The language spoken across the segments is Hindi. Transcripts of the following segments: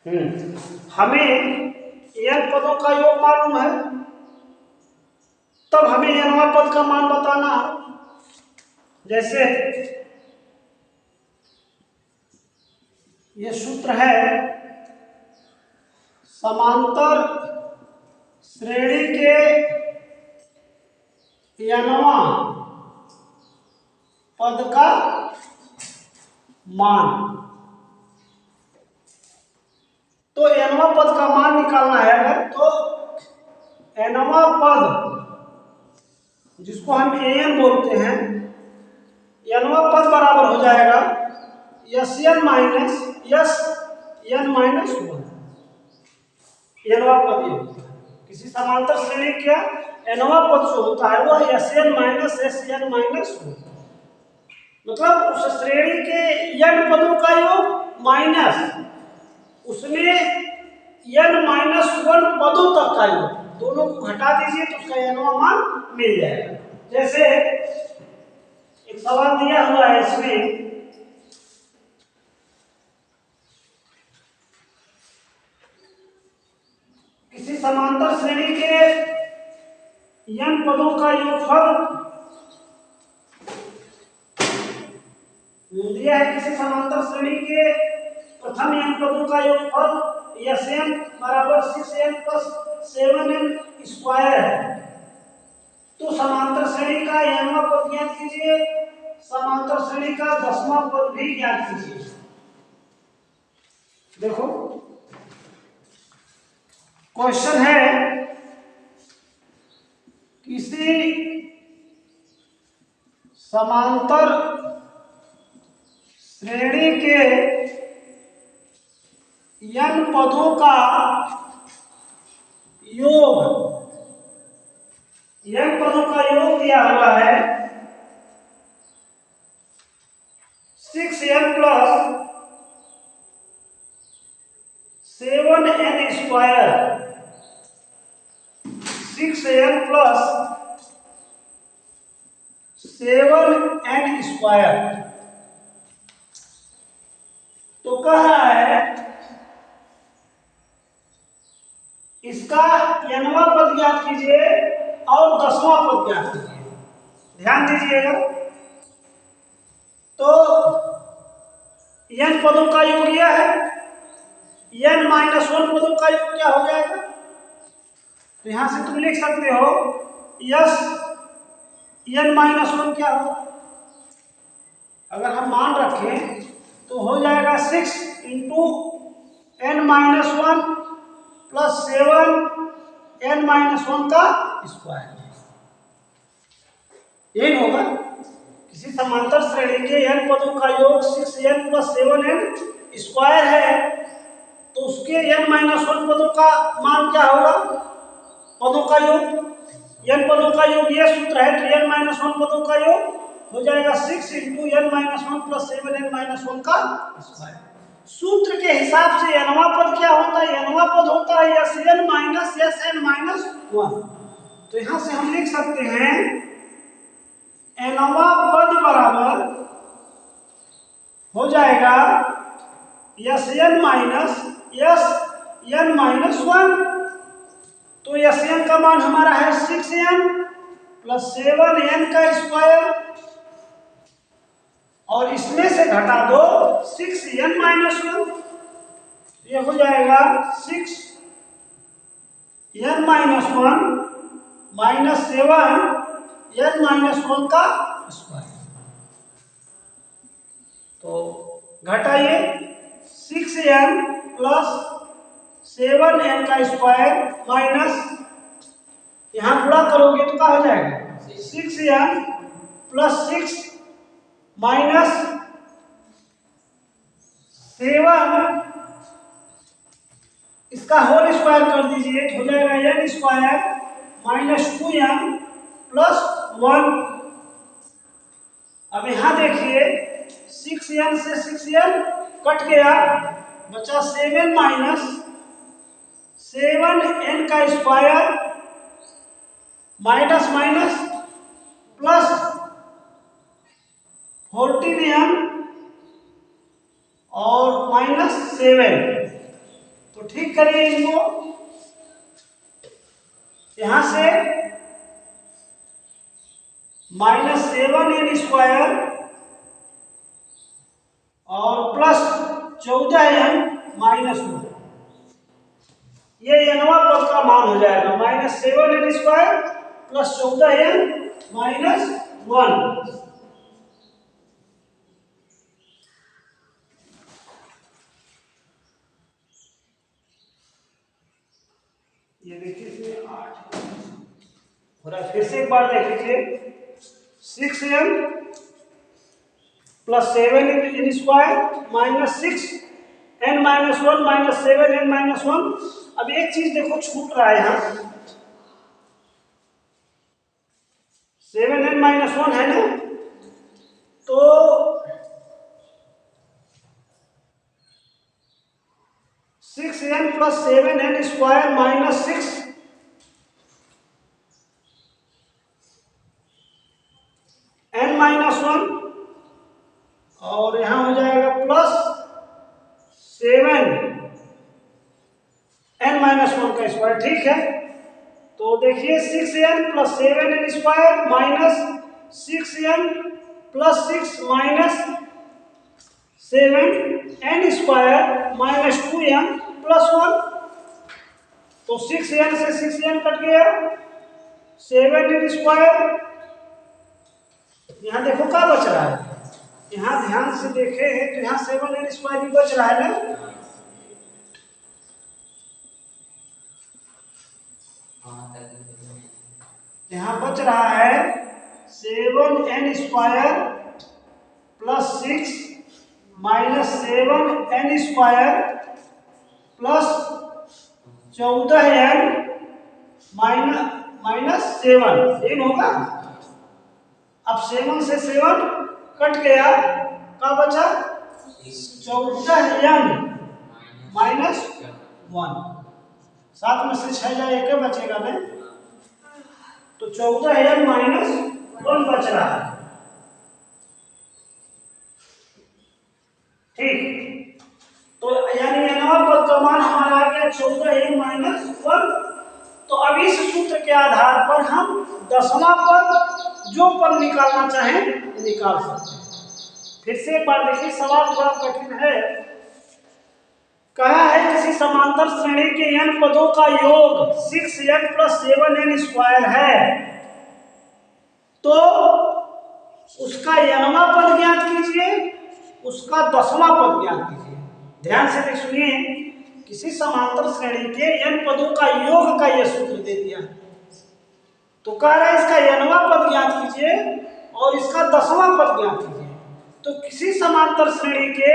हमें n पदों का योग मालूम है, तब हमें nवां पद का मान बताना है। जैसे ये सूत्र है, समांतर श्रेणी के nवां पद का मान। तो nवां पद का मान निकालना है अगर, तो nवां पद जिसको हम an बोलते हैं, nवां पद बराबर हो जाएगा Sn माइनस Sn माइनस 1। nवां पद ये होता है, किसी समांतर श्रेणी का nवां पद जो होता है वह Sn माइनस Sn माइनस 1, मतलब उस श्रेणी के n पदों का योग माइनस उसमें n माइनस 1 पदों तक का योग, दोनों को घटा दीजिए तो उसका nवां मान मिल जाएगा। जैसे एक सवाल दिया हुआ है, इसमें किसी समांतर श्रेणी के n पदों का योगफल दिया है। किसी समांतर श्रेणी के प्रथम n पदों का योगफल Sn बराबर 6n प्लस 7n स्क्वायर है। तो समांतर श्रेणी का nवां पद ज्ञात कीजिए, समांतर श्रेणी का 10वां पद भी ज्ञात कीजिए। देखो क्वेश्चन है, किसी समांतर श्रेणी के n पदों का योग, n पदों का योग दिया हुआ है 6n plus 7n square, 6n plus 7n square. तो कह रहा है इसका nवां पद ज्ञात कीजिए और 10वां पद ज्ञात कीजिए। ध्यान दीजिएगा, तो n पदों का योग यह है, n माइनस 1 पदों का योग क्या हो जाएगा? तो यहां से तुम लिख सकते हो यस n माइनस 1 क्या हो, अगर हम मान रखें तो हो जाएगा 6 into n minus 1 plus 7 n minus 1 का स्क्वायर। यही होगा, किसी समांतर श्रेणी के n पदों का योग 6n प्लस 7n स्क्वायर है, तो उसके n माइनस 1 पदों का मान क्या होगा? पदों का योग, n पदों का योग ये सूत्र है, तो n माइनस 1 पदों का योग हो जाएगा 6 into n minus 1 plus 7n minus 1 का स्क्वायर। सूत्र के हिसाब से nवां पद क्या होता है? nवां पद होता है Sn माइनस Sn माइनस 1। तो यहां से हम लिख सकते हैं nवां पद बराबर हो जाएगा Sn माइनस Sn माइनस 1। तो Sn का मान हमारा है 6n प्लस 7n का स्क्वायर, और इसमें से घटा दो 6n माइनस 1, ये हो जाएगा 6n minus 1 minus 7n minus 1 का स्क्वायर। तो घटाइए 6n प्लस 7n का स्क्वायर माइनस, यहां गुणा करोगे तो क्या हो जाएगा 6n प्लस 6 माइनस 7, इसका होल स्क्वायर कर दीजिए, हो जाएगा n square minus 2n plus 1। अब यहां देखिए 6n से 6n कट गया, बचा 7 माइनस 7n का square minus minus plus 14n और माइनस 7। तो ठीक करिए इनको। यहां से -7n² और प्लस 14n-1, ये nवां पद का मान हो जाएगा। -7n² plus 14n-1। ये देखिए इसमें 8 हो रहा है। फिर से एक बार देख लीजिए, 6n plus 7n² -6n-1 -7n-1। अब एक चीज देखो छूट रहा है यहाँ, 7n-1 है ना, तो 6n प्लस 7n² -6 n-1 और यहां हो जाएगा प्लस 7n-1 का स्क्वायर। ठीक है, तो देखिए 6n plus 7n² minus 6n plus 6 minus 7n² minus 2n plus 1। तो 6n से 6n कट गया, 7n²। यहाँ देखो क्या बच रहा है, यहाँ ध्यान से देखे तो यहाँ 7n² भी बच रहा है ना। यहाँ बच रहा है 7n² plus 6 minus 7n² plus 14n minus 7 same होगा। अब 7 से 7 कट गया, क्या बचा 14n माइनस 1। 7 में से 6 जाए 1 बचेगा नहीं, तो 14n माइनस 1 बच रहा है। ठीक, तो यानी nवां पद का मान हमारा आ गया 14n माइनस 1। तो अब इस सूत्र के आधार पर हम 10वां पद जो पद निकालना चाहें निकाल सकते हैं। फिर से एक बार देखिए, सवाल थोड़ा कठिन है। कहा है किसी समांतर श्रेणी के n पदों का योग 6n प्लस 7n² है, तो उसका nवां पद ज्ञात कीजिए, उसका 10वां पद ज्ञात कीजिए। ध्यान से सुनिए, किसी समांतर श्रेणी के n पदों का योग का यह सूत्र दे दिया, तो कह रहा है इसका nवां पद ज्ञात कीजिए और इसका 10वां पद ज्ञात कीजिए। तो किसी समांतर श्रेणी के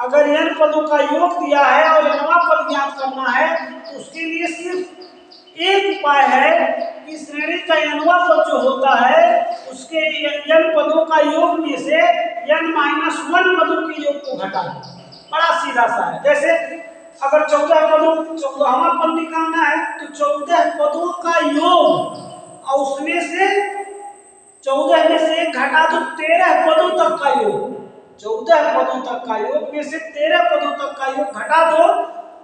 अगर n पदों का योग दिया है और nवां पद ज्ञात करना है, तो उसके लिए सिर्फ एक उपाय है कि श्रेणी का nवां पद जो होता है उसके n पदों का योग में से n-1 पदों के योग को घटा दो। बड़ा सीधा सा है। जैसे अगर 14वां पद निकालना है तो 14 पदों का योग और उसमें से 14 में से 1 घटा दो, 13 पदों तक का योग, 14 पदों तक का योग में से 13 पदों तक का योग घटा दो,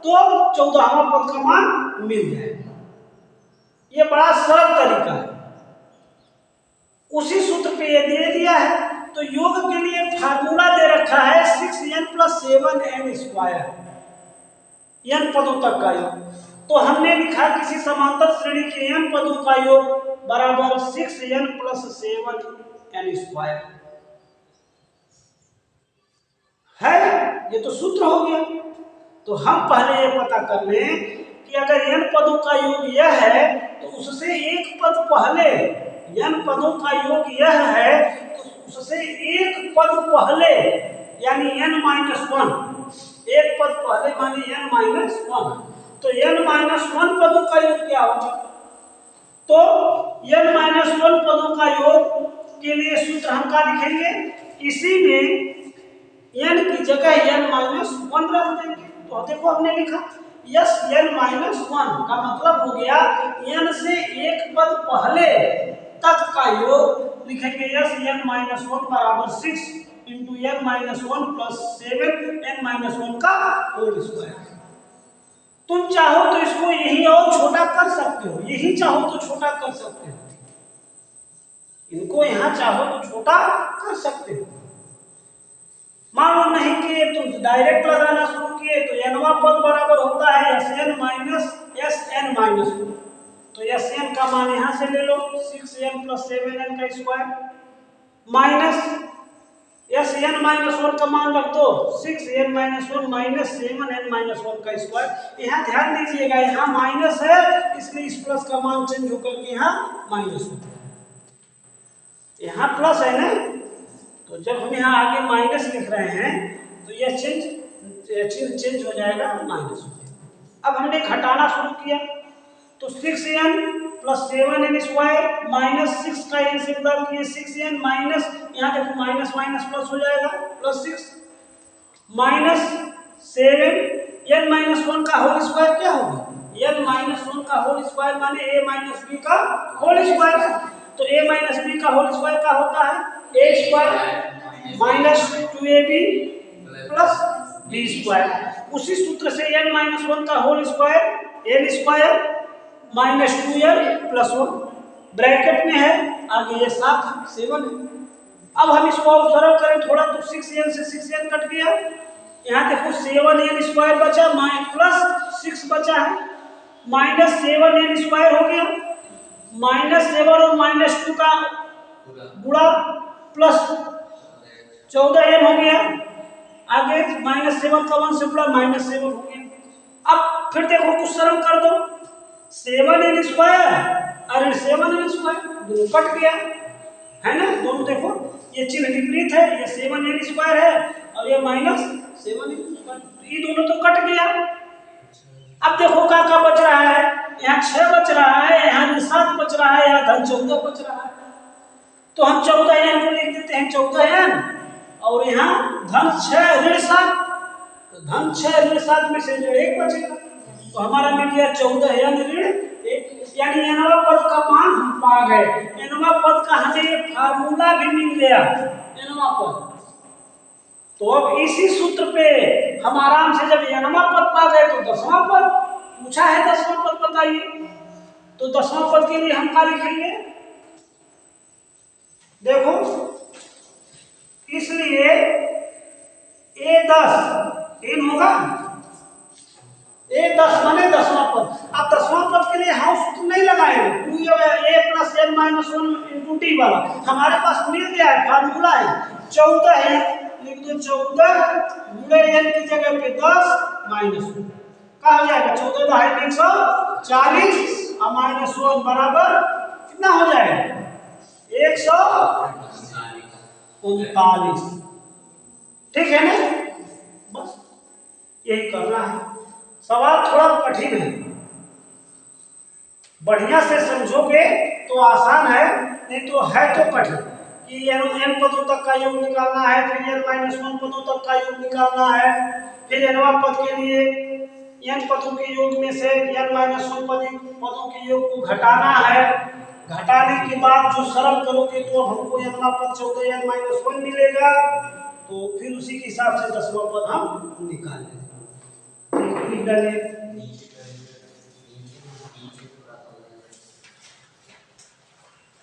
तो 14वां पद का मान मिल जाएगा। ये बड़ा सरल तरीका है। उसी सूत्र पे ये दे दिया है। तो योग के लिए फार्मूला दे रखा है 6n प्लस 7n², n पदों तक का योग। तो हमने लिखा किसी समांतर श्रेणी के n पदों का योग बराबर 6n प्लस 7n² है। ये तो सूत्र हो गया। तो हम पहले ये पता कर लें कि अगर n पदों का योग यह है तो उससे एक पद पहले, n पदों का योग यह है तो उससे एक पद पहले यानी n-1, एक पद पहले माने n-1, तो n-1 पदों का योग क्या होगा? तो n-1 पदों का योग के लिए सूत्र हम क्या लिखेंगे? इसी में n की जगह n-1 रख देंगे। तो देखो हमने लिखा यस n-1 का मतलब हो गया n से एक पद पहले तक का योग लिखेंगे। यस n-1 बराबर 6 इंटू n-1 प्लस 7 n-1 का होल स्क्वायर। तुम चाहो तो इसको यही और छोटा कर सकते हो, यही चाहो तो छोटा कर सकते हो, इनको यहां चाहो तो छोटा कर सकते हो। मान लो नहीं किए तो डायरेक्ट लगाना शुरू किए तो nवा पद बराबर होता है Sn माइनस Sn माइनस 1। तो Sn का मान यहां से ले लो 6n प्लस 7n का स्क्वायर माइनस Sn माइनस 1 का मान रख दो 6n minus 1 minus 7n minus 1 का स्क्वायर। यहाँ ध्यान दीजिएगा यहाँ माइनस है इसलिए इस प्लस का मान चेंज होकर के यहाँ माइनस होता है, यहाँ प्लस है ना, तो जब हम यहाँ आगे माइनस लिख रहे हैं तो यह चेंज हो जाएगा माइनस हो जाएगा। अब हमने घटाना शुरू किया तो 6n plus 7n square minus 6 का n से गुणा किए 6n माइनस यहाँ देखो माइनस माइनस प्लस हो जाएगा प्लस 6 माइनस 7n माइनस 1 का होल स्क्वायर क्या होगा n माइनस 1 का होल स्क्वायर माने a माइनस b का होल स्क्वायर। तो a माइनस b का होल स्क्वायर क्या होता है a square minus 2ab plus b square. उसी सूत्र से n माइनस 1 का whole square n square minus 2n plus 1 bracket में है, आगे ये 7 है। अब हम इसको और सरल करें थोड़ा तो 6n से 6n कट गया, यहाँ देखो 7n स्क्वायर बचा प्लस 6 बचा है माइनस 7n स्क्वायर हो गया माइनस 7 और माइनस 2 का गुणा प्लस 14n हो गया, आगे माइनस 7 का 1 से गुणा माइनस 7 हो गया। अब फिर देखो कुछ सरल कर दो 7n स्क्वायर और 7n स्क्वायर दोनों कट गया है ना, दोनों देखो ये चिन्ह विपरीत है, ये 7n स्क्वायर है और ये माइनस 7n स्क्वायर, ये दोनों तो कट गया। अब देखो क्या बच रहा है, यहाँ 6 बच रहा है, यहाँ 7 बच रहा है, यहाँ धन 14 बच रहा है। तो हम 14n को लिख देते हैं 14n और यहाँ धन 6 ऋण 7, तो धन 6 ऋण 7 में से जो 1 बचेगा तो हमारा मिल गया 14n ऋण 1, यानी nवा पद का मान हम पा गए। nवा पद का हमें ये फार्मूला भी मिल गया nवा पद। तो अब इसी सूत्र पे हम आराम से जब nवा पद पा गए तो 10वां पद पूछा है, 10वां पद बताइए। तो 10वां पद के लिए हम क्या लिखेंगे देखो, इसलिए a10 n होगा a10 माने 10वां पद। अब 10वां पद के लिए हम सूत्र नहीं लगाएंगे, a plus n minus 1 into T वाला हमारे पास मिल गया है, फार्मूला है 14 है, लिख दो 14 गुणे n की जगह पे 10 माइनस 1 क्या हो जाएगा 14 भाई 140 और माइनस 1 बराबर कितना हो जाएगा 139। ठीक है ना, बस यही करना है। सवाल थोड़ा कठिन है, बढ़िया से समझोगे तो आसान है, नहीं तो है तो कठिन कि n पदों तक का योग निकालना है, फिर n माइनस 1 पदों तक का योग निकालना है, फिर nवा पद के लिए n पदों के योग में से n माइनस 1 पदों के योग को घटाना है, घटाने के बाद जो सरल करोगे तो हमको nवा पद 14n माइनस 1 मिलेगा, तो फिर उसी के हिसाब से 10वां पद हम निकाल लेंगे।